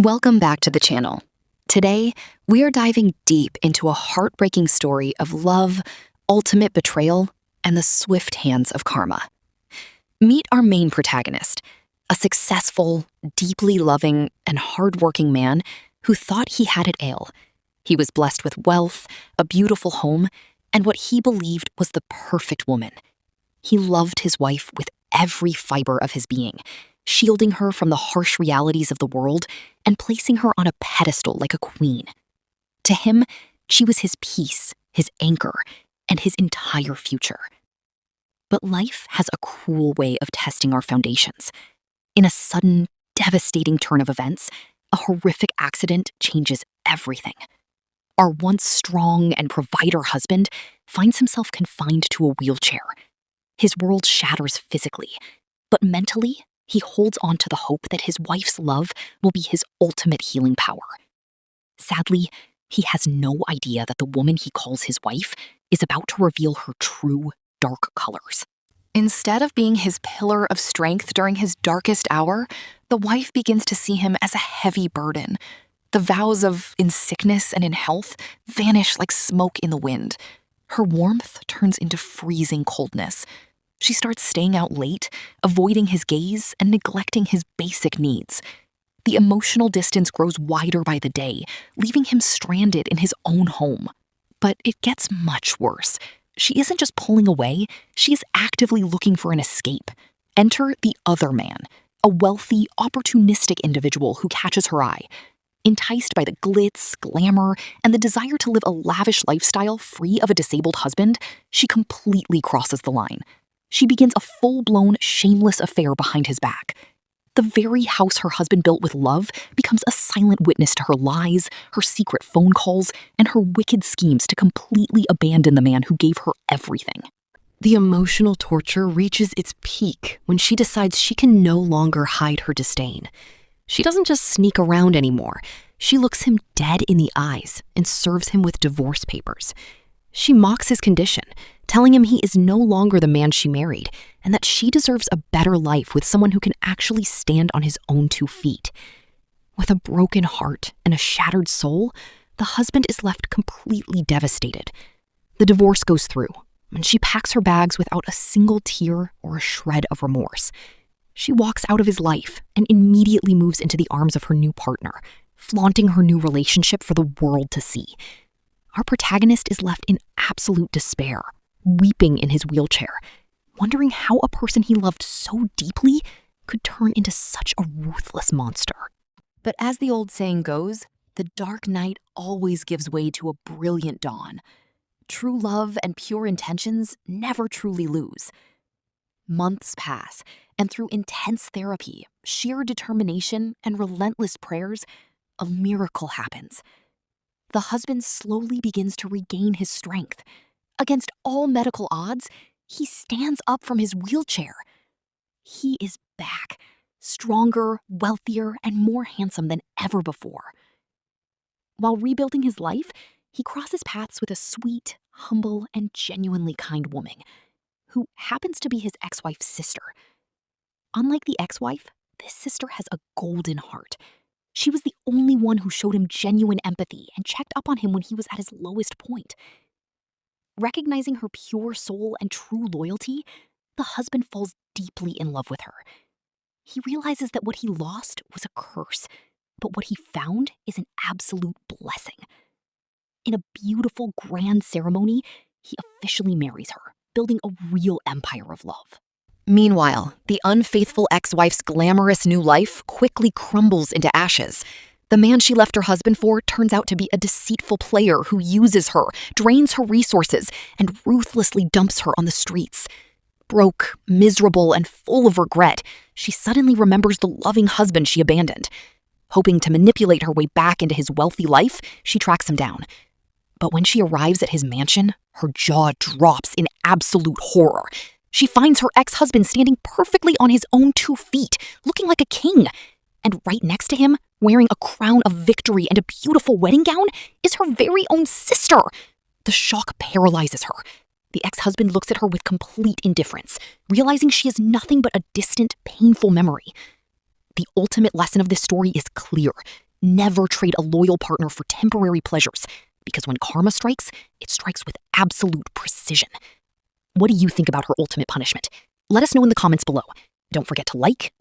Welcome back to the channel. Today, we are diving deep into a heartbreaking story of love, ultimate betrayal, and the swift hands of karma. Meet our main protagonist, a successful, deeply loving, and hardworking man who thought he had it all. He was blessed with wealth, a beautiful home, and what he believed was the perfect woman. He loved his wife with every fiber of his being, shielding her from the harsh realities of the world and placing her on a pedestal like a queen. To him, she was his peace, his anchor, and his entire future. But life has a cruel way of testing our foundations. In a sudden, devastating turn of events, a horrific accident changes everything. Our once strong and provider husband finds himself confined to a wheelchair. His world shatters physically, but mentally, he holds on to the hope that his wife's love will be his ultimate healing power. Sadly, he has no idea that the woman he calls his wife is about to reveal her true, dark colors. Instead of being his pillar of strength during his darkest hour, the wife begins to see him as a heavy burden. The vows of in sickness and in health vanish like smoke in the wind. Her warmth turns into freezing coldness. She starts staying out late, avoiding his gaze, and neglecting his basic needs. The emotional distance grows wider by the day, leaving him stranded in his own home. But it gets much worse. She isn't just pulling away, she is actively looking for an escape. Enter the other man, a wealthy, opportunistic individual who catches her eye. Enticed by the glitz, glamour, and the desire to live a lavish lifestyle free of a disabled husband, she completely crosses the line. She begins a full-blown, shameless affair behind his back. The very house her husband built with love becomes a silent witness to her lies, her secret phone calls, and her wicked schemes to completely abandon the man who gave her everything. The emotional torture reaches its peak when she decides she can no longer hide her disdain. She doesn't just sneak around anymore. She looks him dead in the eyes and serves him with divorce papers. She mocks his condition, telling him he is no longer the man she married and that she deserves a better life with someone who can actually stand on his own 2 feet. With a broken heart and a shattered soul, the husband is left completely devastated. The divorce goes through, and she packs her bags without a single tear or a shred of remorse. She walks out of his life and immediately moves into the arms of her new partner, flaunting her new relationship for the world to see. Our protagonist is left in absolute despair, weeping in his wheelchair, wondering how a person he loved so deeply could turn into such a ruthless monster. But as the old saying goes, the dark night always gives way to a brilliant dawn. True love and pure intentions never truly lose. Months pass, and through intense therapy, sheer determination, and relentless prayers, a miracle happens. The husband slowly begins to regain his strength. Against all medical odds, he stands up from his wheelchair. He is back, stronger, wealthier, and more handsome than ever before. While rebuilding his life, he crosses paths with a sweet, humble, and genuinely kind woman, who happens to be his ex-wife's sister. Unlike the ex-wife, this sister has a golden heart. She was the only one who showed him genuine empathy and checked up on him when he was at his lowest point. Recognizing her pure soul and true loyalty, the husband falls deeply in love with her. He realizes that what he lost was a curse, but what he found is an absolute blessing. In a beautiful, grand ceremony, he officially marries her, building a real empire of love. Meanwhile, the unfaithful ex-wife's glamorous new life quickly crumbles into ashes. The man she left her husband for turns out to be a deceitful player who uses her, drains her resources, and ruthlessly dumps her on the streets. Broke, miserable, and full of regret, she suddenly remembers the loving husband she abandoned. Hoping to manipulate her way back into his wealthy life, she tracks him down. But when she arrives at his mansion, her jaw drops in absolute horror. She finds her ex-husband standing perfectly on his own 2 feet, looking like a king. And right next to him, wearing a crown of victory and a beautiful wedding gown, is her very own sister. The shock paralyzes her. The ex-husband looks at her with complete indifference, realizing she is nothing but a distant, painful memory. The ultimate lesson of this story is clear. Never trade a loyal partner for temporary pleasures, because when karma strikes, it strikes with absolute precision. What do you think about her ultimate punishment? Let us know in the comments below. Don't forget to like,